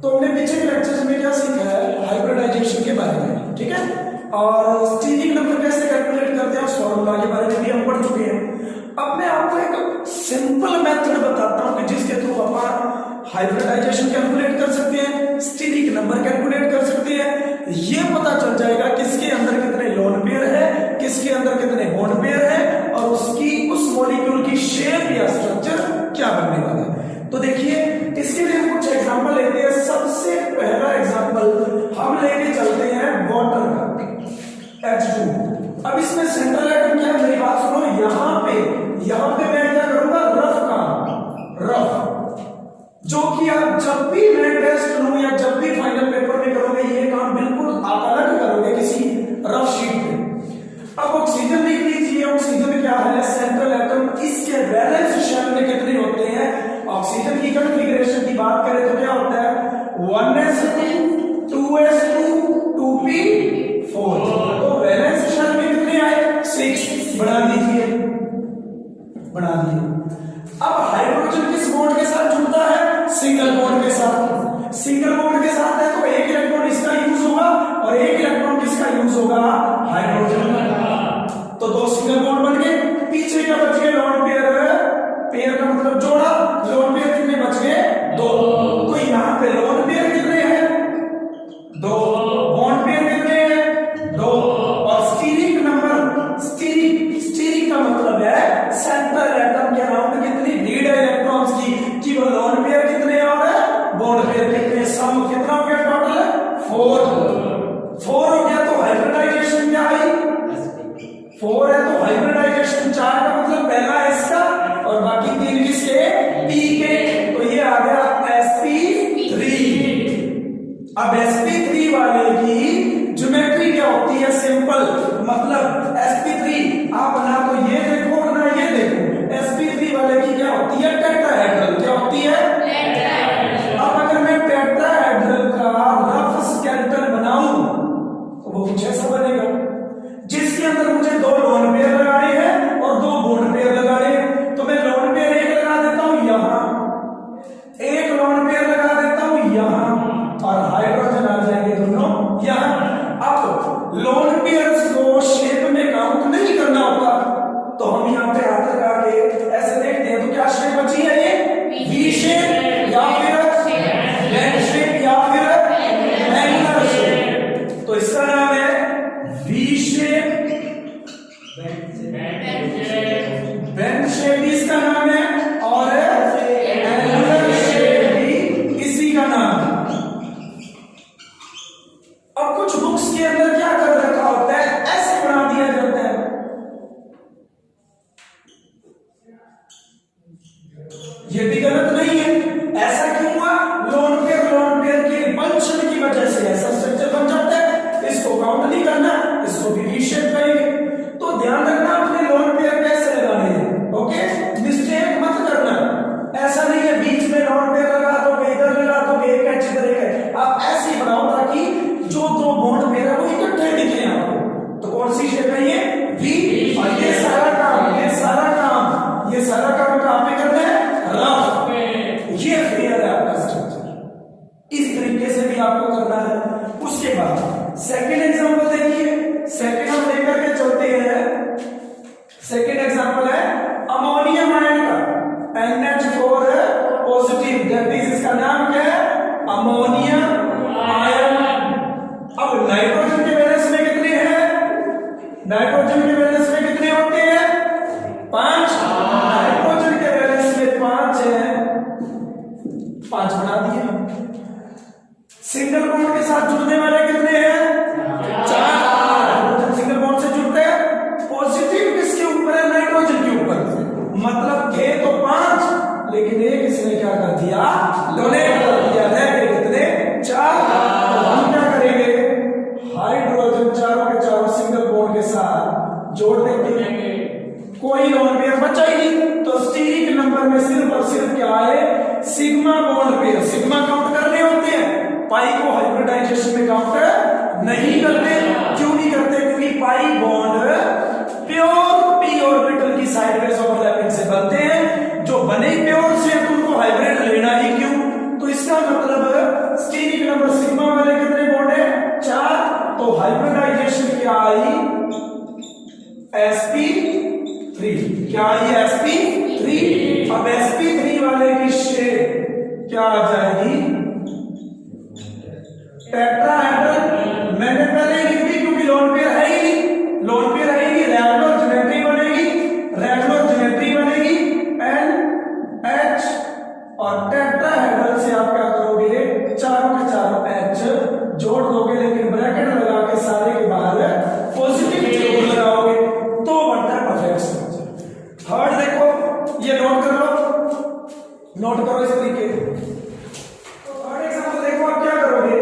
तो हमने पिछले लेक्चर्स में क्या सीखा है, हाइब्रिडाइजेशन के बारे में, ठीक है, और स्टीरिक नंबर कैसे कैलकुलेट करते हैं उस फॉर्मूला के बारे में भी हम पढ़ चुके हैं। अब मैं आपको एक सिंपल मेथड बताता हूं कि जिसके थ्रू आप हाइब्रिडाइजेशन कैलकुलेट कर सकते हैं, स्टीरिक नंबर कैलकुलेट कर सकते हैं। ये पता चल जाएगा किसके अंदर कितने लोन पेयर है, किसके अंदर कितने बॉन्ड पेयर है, और उसकी उस मॉलिक्यूल की शेप या स्ट्रक्चर क्या बनने वाला है। तो देखिए इसके लिए कुछ एग्जांपल लेते हैं। सबसे पहला एग्जांपल हम लेके चलते हैं वाटर का, H2। अब इसमें सेंट्रल एटम क्या है, मेरी बात सुनो, यहां पे मैं क्या करूंगा, रफ, जो कि आप जब भी मैं टेस्ट लूं या जब भी फाइनल पेपर में करोगे ये काम बिल्कुल आप अलग करोगे किसी रफ शीट पे। अब ऑक्सीजन लिख लीजिए, ऑक्सीजन क्या है, सेंट्रल एटम, इसके वैलेंस शेल में कितने होते हैं। ऑक्सीजन की कॉन्फ़िगरेशन की बात करें तो क्या होता है, 1s2 2s2 2p4, तो वैलेंस शेल में कितने आए, 6, बढ़ा दीजिए। अब हाइड्रोजन किस बॉन्ड के साथ जुड़ता है, सिंगल बॉन्ड के साथ। सिंगल बॉन्ड के साथ है तो एक इलेक्ट्रॉन इसका यूज होगा और एक इलेक्ट्रॉन किसका यूज होगा, हाइड्रोजन का। तो दो सिंगल बॉन्ड बन गए, पीछे क्या बच गए, लोन पेयर, पेयर का मतलब जोड़ा, लोन पेयर कितने बच गए, 2। तो यहां पे लोन पेयर कितने हैं, 2, बॉन्ड पेयर कितने हैं, 2, और स्टीरिक नंबर, स्टीरिक का मतलब है सेंट्रल एटम के अराउंड कितनी भीड़ है इलेक्ट्रॉन्स की, कि वो लोन पेयर कितने और बॉन्ड पेयर कितने, सम कितना हो गया टोटल, 4 हो गया। तो हाइब्रिडाइजेशन क्या है, 4 है तो हाइब्रिडाइजेशन 4 का मतलब पहला इसका और बाकी 3 किसके, पी के, तो ये आ गया sp3। अब sp3 वाले की ज्योमेट्री क्या होती है, सिंपल, मतलब sp3 आप ना तो ये देखो ना ये देखो, sp3 वाले की क्या होती है, टेट्राहेड्रल, क्या होती है, अब अगर मैं टेट्राहेड्रल का रफ स्केलेटन बनाऊं तो वो कुछ ऐसा बनेगा, जिसके अंदर मुझे 2 लोन पेयर लगाने हैं और 2 बॉन्ड पेयर लगाने हैं। तो मैं लोन पेयर एक लगा देता हूं यहां, एक लोन पेयर लगा देता हूं यहां, और हाइड्रोजन आ जाएंगे दोनों यहां। अब लोन पेयर्स को शेप में काउंट नहीं करना होता, तो हम यहां पे हाथ लगा के ऐसे देखते हैं तो क्या शेप बची है, ये वी शेप या फिर बेल शेप या फिर एंगुलर शेप। तो इसका नाम है वी शेप, बेल शेप भी इसका नाम है, और एंगुलर शेप भी इसी का नाम है। अब कुछ बुक्स के अंदर क्या कर रखा होता है, ऐसे बना दिया जाता है, ये भी गलत नहीं है। ऐसा क्यों हुआ, लोन पेयर के रिपल्शन की वजह से ऐसा स्ट्रक्चर बन जाता है, इसको काउंट नहीं करना, इसको भी वी शेप करेंगे। तो ध्यान रखना अपने लोन पेयर कैसे लगाने हैं, ओके, मिस्टेक मत करना। ऐसा नहीं है बीच में लोन पेयर लगा दोगे, इधर लगा दोगे, एक अच्छी तरह आप ऐसे ही बनाओ ताकि जो 2 बॉन्ड पेयर है वो इकट्ठे दिखे आपको। तो कौन सी शेप है, ये वी, और ये सारा काम कहां पे करना है, रफ, ये फेयर है आपका स्ट्रक्चर, इस तरीके से भी आपको करना है। उसके बाद सेकंड एग्जांपल देखिए, सेकंड हम लेकर के चलते हैं। सेकंड एग्जांपल है अमोनियम आयन का, NH4 पॉजिटिव, दैट इज इसका नाम क्या है, अमोनियम आयन। अब नाइट्रोजन के वैलेंस में कितने हैं, नाइट्रोजन के वैलेंस में कितने होते हैं, 5, नाइट्रोजन के वैलेंस में 5 है, 5 बना दिए। सिंगल बॉन्ड के साथ जुड़ने वाले कितने हैं, 4, हाइड्रोजन सिंगल बॉन्ड से जुड़ते हैं, पॉजिटिव किसके ऊपर है, नाइट्रोजन के ऊपर, मतलब थे तो 5 लेकिन एक इसने क्या कर दिया, डोनेट कर दिया, रह गए कितने, 4। तो हम क्या करेंगे, हाइड्रोजन चारों के चारों सिंगल बॉन्ड के साथ जोड़ देंगे, कोई लोन पेयर बचा ही नहीं। तो स्टीरिक नंबर में सिर्फ और सिर्फ क्या है, sigma bond pair, sigma count करने होते हैं, पाई को हाइब्रिडाइजेशन में काउंट नहीं करते। क्यों नहीं करते, क्योंकि pi bond pure P orbital की साइडवेज ओवरलैपिंग से बनते हैं, जो बने प्योर से तो उनको हाइब्रिड लेना ही क्यों। तो इसका मतलब क्या आ जाएगी, टेट्राहेड्रल। मैंने पहले ही लिख दी क्योंकि लोन पेयर है ही नहीं, लोन पेयर रहेगी, रेगुलर ज्योमेट्री बनेगी, रेगुलर ज्योमेट्री बनेगी NH, और टेट्राहेड्रल से आप क्या करोगे, चारों के चारों H जोड़ दोगे, लेकिन ब्रैकेट लगा के सारे के बाहर पॉजिटिव जोड़ लगाओगे तो बनता है परफेक्ट स्ट्रक्चर। थर्ड देखो, ये नोट कर लो, नोट करो इस तरीके। थर्ड एग्जांपल देखो, आप क्या करोगे,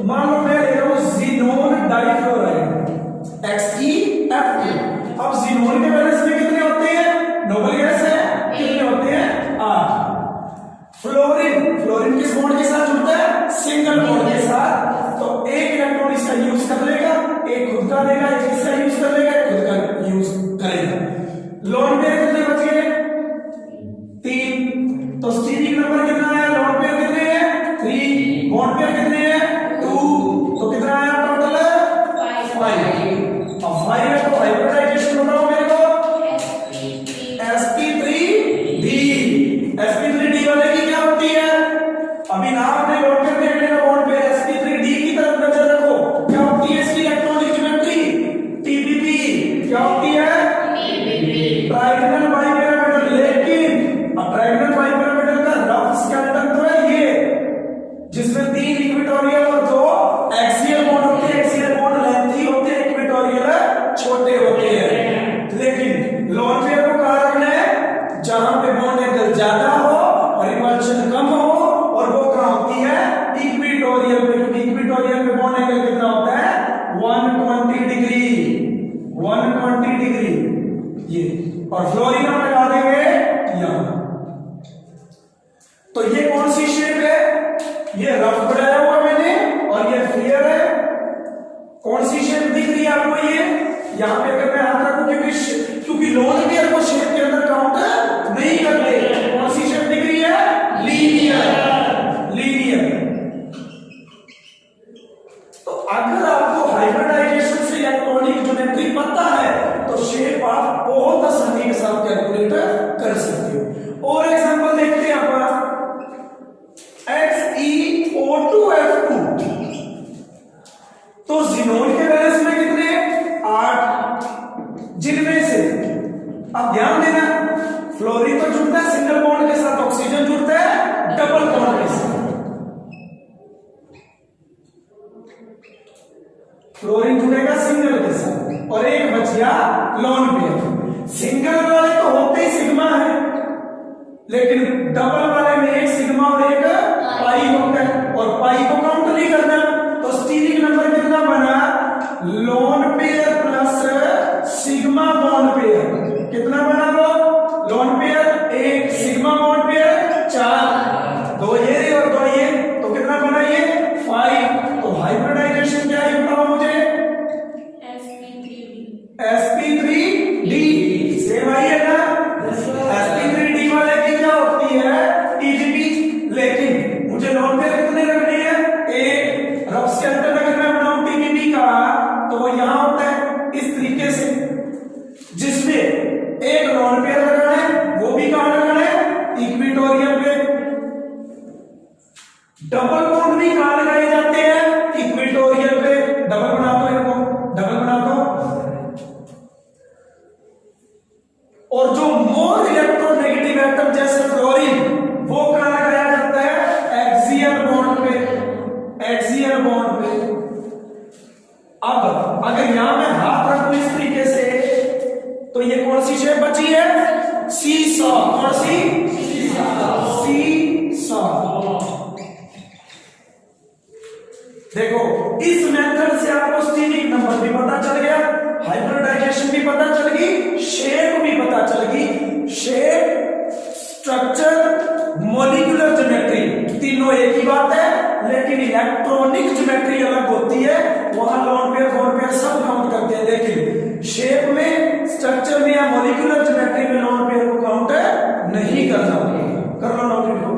मान लो मैं ले रहा हूं ज़ीनोन डाइफ्लोराइड XeF। अब ज़ीनोन के बैलेंस में कितने होते हैं, नोबल गैस है, कितने होते हैं 8। फ्लोरीन, फ्लोरीन किस बॉन्ड के साथ जुड़ता है, सिंगल बॉन्ड के साथ, तो एक इलेक्ट्रॉन इसका यूज कर लेगा, एक खुद का देगा, एक इसका यूज कर लेगा, एक खुद का यूज करेगा। लोन पेयर कितने बच गए, 3, तो स्टीरिक नंबर कितना है, लोन पेयर कितने हैं 3, बॉन्ड पेयर कितने हैं 2, तो कितना आया टोटल 5। अब 5 है तो हाइब्रिडाइजेशन बताओ मेरे को, sp3d। sp3d वाले की क्या होती है, अभी नाम ने लोन पेयर देख लेना, बॉन्ड पेयर sp3d की तरफ नजर रखो, क्या होती है इसकी इलेक्ट्रॉनिक ज्योमेट्री, tpp। क्या होती है, ट्राइगोनल बाइपिरामिडल। लेकिन अब ट्राइगोनल बाइपिरामिडल का रफ स्केलेटन तो है ये, जिसमें 3 इक्वेटोरियल और 2 एक्सियल बॉन्ड होते हैं। एक्सियल बॉन्ड लेंथी होते हैं, इक्वेटोरियल छोटे होते हैं। लेकिन लोन पेयर को कहां रखना है, जहां पे बॉन्ड एंगल ज्यादा हो और इमल्शन कम हो, और वो कहां होती है, इक्वेटोरियल पे, क्योंकि इक्वेटोरियल पे बॉन्ड एंगल कितना होता है 120 डिग्री, 120 डिग्री ये, और फ्लोरीन हम लगा देंगे यहां। तो ये कौन सी शेप है, ये रफ बनाया हुआ मैंने, और ये फेयर है। कौन सी शेप दिख रही है आपको, ये यहां पे अगर मैं हाथ रखूं, क्योंकि लोन पेयर को शेप के अंदर काउंट नहीं करते, कौन सी शेप दिख रही है, लीनियर, लीनियर। तो अगर आपको हाइब्रिडाइजेशन से इलेक्ट्रॉनिक ज्योमेट्री पता है तो शेप आप बहुत आसानी के साथ कैलकुलेट कर सकते हो। और एग्जांपल देखते हैं आप, XeO2F2, तो ज़ीनोन के बैलेंस में कितने 8, जिनमें से अब ध्यान देना, फ्लोरीन तो जुड़ता है सिंगल बॉन्ड के साथ, ऑक्सीजन जुड़ता है डबल बॉन्ड के साथ। फ्लोरीन जुड़ेगा सिंगल के साथ, और एक बच गया लोन पेयर। सिंगल वाले तो होते ही सिग्मा है, लेकिन डबल वाले में एक सिग्मा और एक पाई होता है, और पाई को काउंट नहीं करना, तो स्टीरिक नंबर कितना बना, lone pair plus sigma bond pair, कितना बना वो, lone pair 1, sigma bond pair 4, 2 ये और 2 ये, तो कितना बना ये 5। तो हाइब्रिडाइजेशन क्या है बताओ मुझे, sp3d, सेम आई है ना, sp3d वाले की क्या होती है tpp। लेकिन मुझे लोन पेयर कितने रखने हैं, एक, रफ स्केलेटन अगर मैं बनाऊं tpp का, तो वो यहां होता है इस तरीके से, जिसमें एक लोन पेयर लगाना है, वो भी कहां लगाना है, इक्वेटोरियल पे। डबल बॉन्ड भी कहां लगाए जाते हैं, इक्वेटोरियल पे। डबल बना दो इनको, डबल बना दो। और जो मोर इलेक्ट्रोनेगेटिव एटम जैसे फ्लोरीन, वो कहां लगाया जाता है, एक्सियल बॉन्ड पे, एक्सियल बॉन्ड पे। अब अगर यहां मैं हाथ रखूं इस तरीके से, तो ये कौन सी शेप बची है, सीसॉ। कौन सी, सीसॉ। देखो इस मेथड से आपको स्टीरिक नंबर भी पता चल गया, हाइब्रिडाइजेशन भी पता चल गई, शेप भी पता चल गई। शेप, स्ट्रक्चर, मॉलिक्यूलर ज्योमेट्री तीनों एक ही बात है, लेकिन इलेक्ट्रॉनिक ज्योमेट्री अलग होती है। वहां लोन पेयर, बॉन्ड पेयर सब काउंट करते हैं, लेकिन शेप में, स्ट्रक्चर में या मॉलिक्यूलर ज्योमेट्री में लोन पेयर को काउंट नहीं करना। कर लो नोट इनको।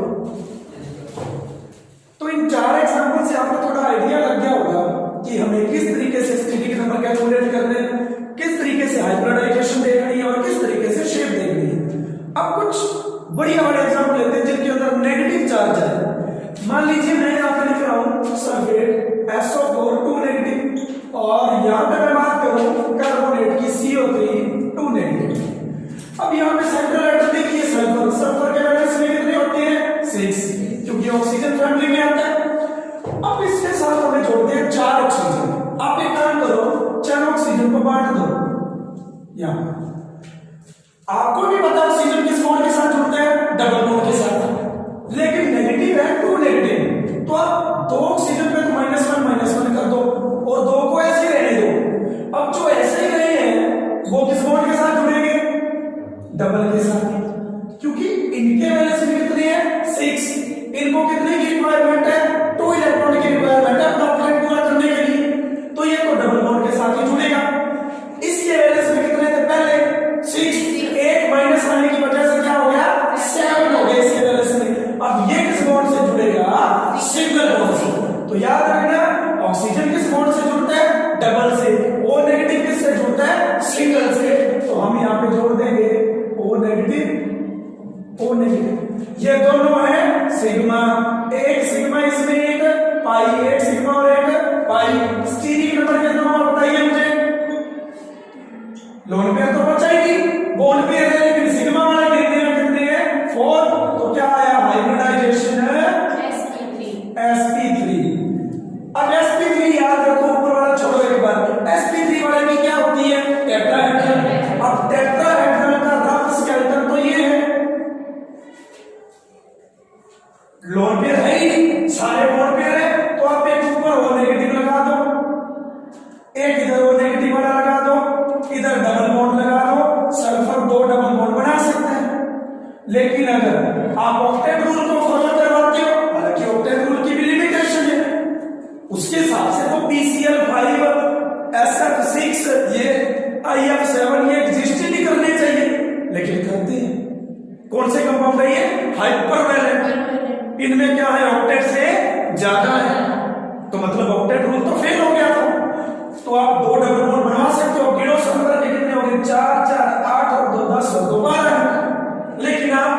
तो इन 4 एग्जांपल से आपको थोड़ा आइडिया लग गया होगा कि हमें किस तरीके से स्टीरिक नंबर कैलकुलेट करने हैं, किस तरीके से हाइब्रिडाइजेशन देखनी है और किस तरीके से शेप देखनी है। अब कुछ बढ़िया बड़े एग्जांपल लेते हैं जिनके अंदर नेगेटिव चार्ज है। मान लीजिए मैं यहाँ पे लिख रहा हूँ सल्फेट SO4 2 नेगेटिव, और यहाँ पे मैं बात करूँ कार्बोनेट की CO3 2 नेगेटिव। अब यहाँ पे सेंट्रल एटम देखिए सल्फर, सल्फर के वैलेंस में कितने होते हैं 6, क्योंकि ऑक्सीजन फैमिली में आता है। अब इसके साथ हमें जोड़ते हैं 4 ऑक्सीजन। आप एक काम करो, 4 ऑक्सीजन को बांट दो। यहाँ आपको भी पता ऑक्सीजन किस बॉन्ड के साथ जुड़ता है, डबल बॉन्ड के साथ, लेकिन नेगेटिव है 2 नेगेटिव, तो आप 2 ऑक्सीजन पे तो -1 कर दो और 2 को ऐसे ही रहने दो। अब जो ऐसे ही रहे हैं वो किस बॉन्ड के साथ जुड़ेंगे, डबल के साथ, क्योंकि इनके वैलेंस में कितने हैं 6, इनको कितने की रिक्वायरमेंट है 2 इलेक्ट्रॉन की रिक्वायरमेंट है अपना ऑक्टेट पूरा करने के लिए, तो ये तो डबल बॉन्ड के साथ ही जुड़ेगा। इसके वैलेंस में कितने थे पहले 6, एक माइनस आने की वजह से क्या हो गया 7 हो गया इसके वैलेंस में। अब ये किस बॉन्ड से जुड़ेगा, सिंगल बॉन्ड से। तो याद रखना ऑक्सीजन किस बॉन्ड से जुड़ता है, डबल से। O नेगेटिव किससे जुड़ता है, सिंगल से। तो हम यहाँ पे जोड़ देंगे O नेगेटिव, O नेगेटिव, ये दोनों है सिग्मा, एक सिग्मा इसमें एक पाई, एक सिग्मा और एक पाई। स्टीरिक नंबर के दोनों आप बताइए मुझे, लोन पेयर तो बचा ही नहीं, बोन पेयर है, लेकिन सिग्मा वाले कितने हैं, कितने हैं 4, तो क्या आया हाइब्रिडाइजेशन sp3। अब sp3 याद रखो, ऊपर वाला छोड़ो एक बार, sp3 वाले की क्या होती है टेट्राहेड्रल। अब टेट्राहेड्रल का रफ स्केलेटन तो ये है, लोन पेयर है ही नहीं, सारे बोन पेयर है, तो आप एक ऊपर O नेगेटिव लगा दो, एक इधर O नेगेटिव वाला लगा दो, इधर डबल बॉन्ड लगा दो, सल्फर 2 डबल बॉन्ड बना सकते हैं। लेकिन अगर आप ऑक्टेट रूल को फॉलो करवाते हो, हालांकि ऑक्टेट रूल की भी लिमिटेशन है, उसके हिसाब से तो PCl5 SF6 ये IF7 ये एग्जिस्ट ही नहीं करने चाहिए, लेकिन करते हैं। कौन से कंपाउंड है ये, हाइपरवैलेंट, इनमें क्या है ऑक्टेट से ज्यादा है, तो मतलब ऑक्टेट रूल तो फेल हो गया था। तो आप 2 डबल बॉन्ड बनवा सकते हो, गिनो सल्फर के कितने हो गए 4 4 8 और 2 10 और 2 12। लेकिन आप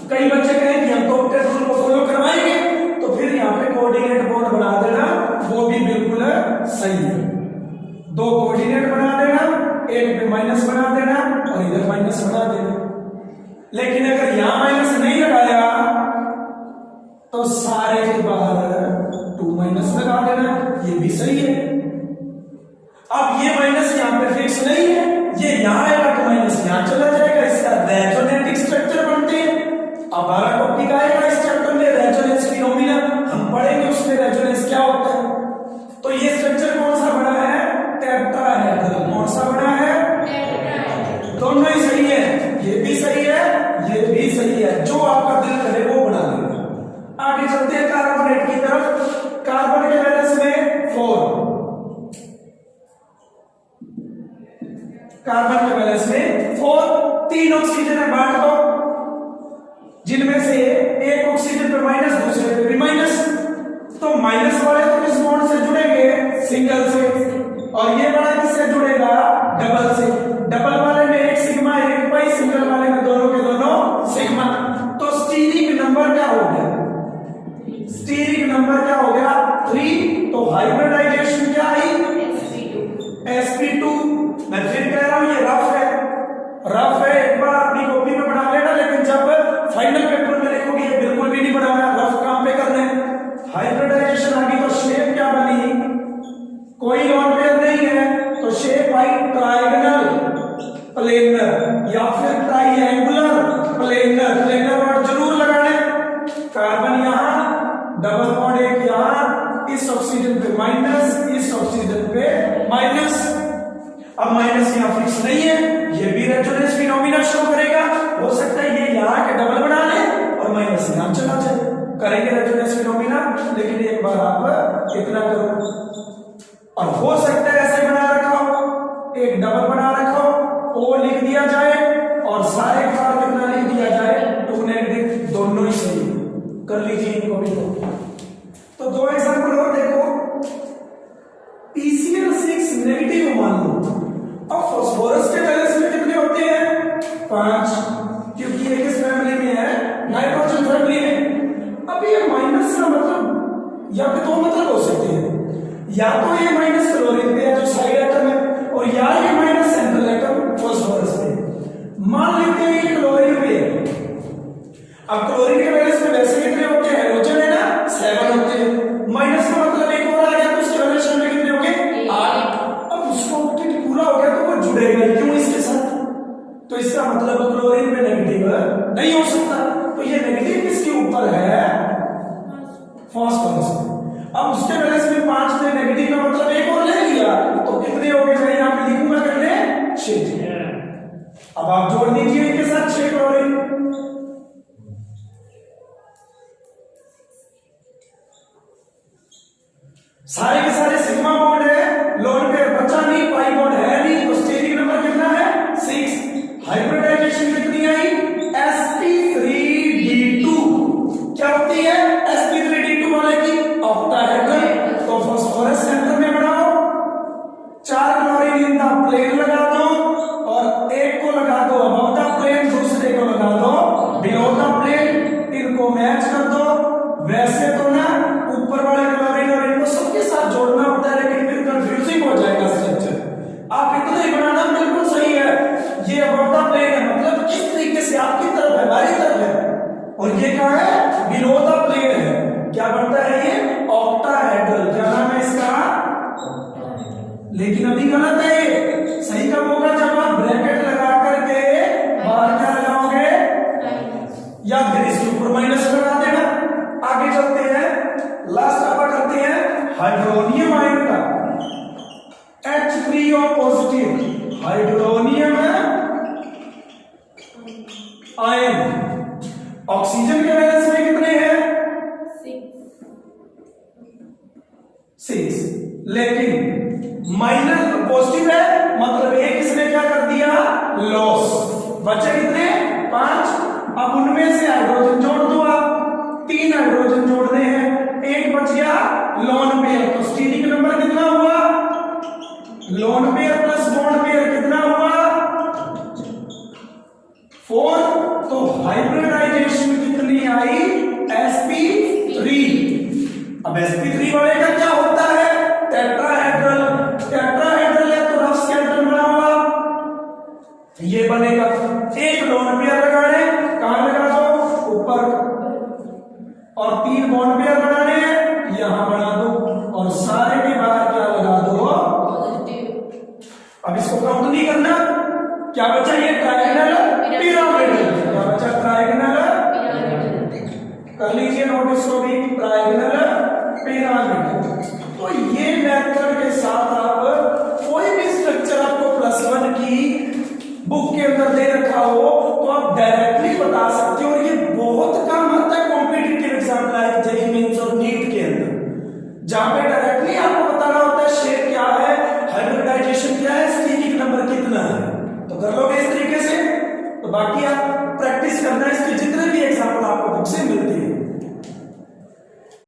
कई बच्चे कहें कि हम तो ऑक्टेट रूल को फॉलो करवाएंगे, तो फिर यहाँ पे कोऑर्डिनेट बॉन्ड बना देना, वो भी बिल्कुल सही है। 2 कोऑर्डिनेट बना देना, एक पे माइनस बना देना और इधर माइनस बना देना। लेकिन अगर यहां माइनस नहीं लगाया तो सारे के बाहर 2 माइनस लगा देना, ये भी सही है। अब ये माइनस यहाँ पे फिक्स नहीं है, ये यहाँ आएगा तो माइनस यहाँ चला जाएगा, इसका रेजोनेटिक स्ट्रक्चर बनते हैं। अब 12 टॉपिक आएगा इस चैप्टर में, रेजोनेंस फिनोमिना हम पढ़ेंगे, उसमें रेजोनेंस क्या होता है। तो ये स्ट्रक्चर कौन सा बना है, टेट्राहेड्रल। कौन सा बना है, दोनों ही सही है, ये भी सही है, ये भी सही है, जो आपका दिल करे वो बना लेगा। आगे चलते हैं कार्बोनेट की तरफ। कार्बन के वैलेंस में 4, कार्बन के बैलेंस में 4, 3 ऑक्सीजन है, बांट दो, जिनमें से एक ऑक्सीजन पे माइनस, दूसरे पे भी माइनस, तो माइनस वाले तो किस बॉन्ड से जुड़ेंगे, सिंगल से, और ये वाला किससे जुड़ेगा, डबल से। डबल वाले में एक सिग्मा एक पाई, सिंगल वाले में दोनों के दोनों सिग्मा। तो स्टीरिक नंबर क्या हो गया, स्टीरिक नंबर क्या हो गया 3। तो हाइब्रिडाइजेशन क्या आई, sp2। मैं फिर कह रहा हूं ये रफ है, रफ है, एक बार अपनी कॉपी में बना लेना, लेकिन जब फाइनल पेपर में लिखोगे ये बिल्कुल भी नहीं बनाना, रफ काम पे करना है। हाइब्रिडाइजेशन आ गई तो शेप क्या बनी, कोई लॉन पेयर नहीं है, तो शेप आई ट्राइगोनल प्लेनर या फिर ट्राइएंगुलर प्लेनर। प्लेनर वर्ड जरूर लगाने। कार्बन यहां, डबल बॉन्ड एक यहां, इस ऑक्सीजन पे माइनस, इस ऑक्सीजन पे माइनस। अब माइनस यहाँ फिक्स नहीं है, ये भी रेजोनेंस फिनोमिना शो करेगा। हो सकता है ये यहाँ के डबल बना ले और माइनस यहाँ चला जाए, करेंगे रेजोनेंस फिनोमिना। लेकिन एक बार आप इतना करो, और हो सकता है ऐसे बना रखो, एक डबल बना रखो, O लिख दिया जाए और सारे का कितना लिख दिया जाए 2 नेगेटिव, दोनों ही सही। कर लीजिए इनको भी। तो 2 एग्जांपल और देखो। PCl6 नेगेटिव मान लो, अब फास्फोरस के बैलेंस में कितने होते हैं 5, क्योंकि ये किस फैमिली में है, नाइट्रोजन फैमिली में। अब ये माइनस या फिर दो मतलब हो सकते हैं, या तो ये माइनस क्लोरीन पे है जो साइड एटम है, और या ये माइनस सेंट्रल एटम फास्फोरस पे। मान लेते हैं ये क्लोरीन पे है। अब क्लोरीन के वैलेंस में वैसे कितने होते हैं, हाइड्रोजन है ना 7 होते हैं, माइनस का मतलब एक और आ गया तो उसके वैलेंस में कितने हो गए 8। अब उसको ऑक्टेट पूरा हो गया तो वो जुड़ेगा क्यों इसके साथ, तो इसका मतलब क्लोरीन पे नेगेटिव नहीं हो सकता, तो ये नेगेटिव किसके ऊपर है, फास्फोरस पे। अब उसके वैलेंस में 5 थे, नेगेटिव का मतलब एक और ले लिया तो कितने हो गए, मैं यहां पे लिखूंगा कितने 6। अब आप जोड़ दीजिए इनके साथ 6 क्लोरीन, सारे के सारे सिग्मा बॉन्ड है, लोन पेयर बचा नहीं, पाई बॉन्ड है नहीं, तो स्टेरिक नंबर कितना है 6। हाइब्रिडाइजेशन कितनी आई sp3d2, क्या होती है sp3d2 वाले की ऑक्टाहेड्रल, तो फास्फोरस सेंटर में बनाओ, 4 क्लोरीन इन द प्लेन लगा दो और एक को लगा दो अबव द प्लेन, दूसरे को लगा दो बिलो द प्लेन, इनको मैच कर दो। वैसे तो ना ऊपर वाले क्लोरीन और इनको सबके साथ जोड़ना होता है, लेकिन फिर कंफ्यूजिंग हो जाएगा स्ट्रक्चर। आप इतना ही बनाना बिल्कुल सही है, ये अबव द प्लेन है मतलब किस तरीके से आपकी तरफ है, हमारी तरफ है, और ये क्या है बिलो द प्लेन है, क्या बनता है ये ऑक्टाहेड्रल, क्या नाम है इसका, लेकिन अभी गलत है ये, सही कब होगा जब आप ब्रैकेट लगा करके बाहर क्या लगाओगे, या फिर इसके ऊपर माइनस लगा देना। आगे चलते हैं, लास्ट apa करते हैं हाइड्रोनियम आयन का, H3O positive hydronium ion, oxygen के वैलेंस में कितने हैं 6, लेकिन माइनस पॉजिटिव है मतलब एक इसने क्या कर दिया लॉस, बचे कितने 5। अब उनमें से हाइड्रोजन जोड़ दो, आप 3 हाइड्रोजन जोड़ने हैं, एक बच गया लोन पेयर, तो स्टेरिक नंबर कितना हुआ, lone pair plus bond pair कितना हुआ 4, तो हाइब्रिडाइजेशन कितनी आई sp3। अब sp3 वाले का क्या होता है टेट्राहेड्रल, टेट्राहेड्रल है तो रफ स्केलेटन बना हुआ ये बनेगा, एक लोन पेयर लगाने, कहां लगा दो ऊपर, और 3 बॉन्ड पेयर बनाने हैं यहां बना दो, और सारे के बाहर क्या लगा दो अब इसको काउंट नहीं करना, क्या बचा ये ट्रायंगल पिरामिडल, क्या बचा ट्रायंगल कर लीजिए नोट इसको भी, ट्रायंगल पिरामिड। तो ये मेथड के साथ आप कोई भी स्ट्रक्चर आपको +1 की बुक के अंदर दे रखा हो तो आप डायरेक्टली बता सकते हो, और ये बहुत काम आता है competitive exam like JEE Mains और नीट के अंदर, जहां पे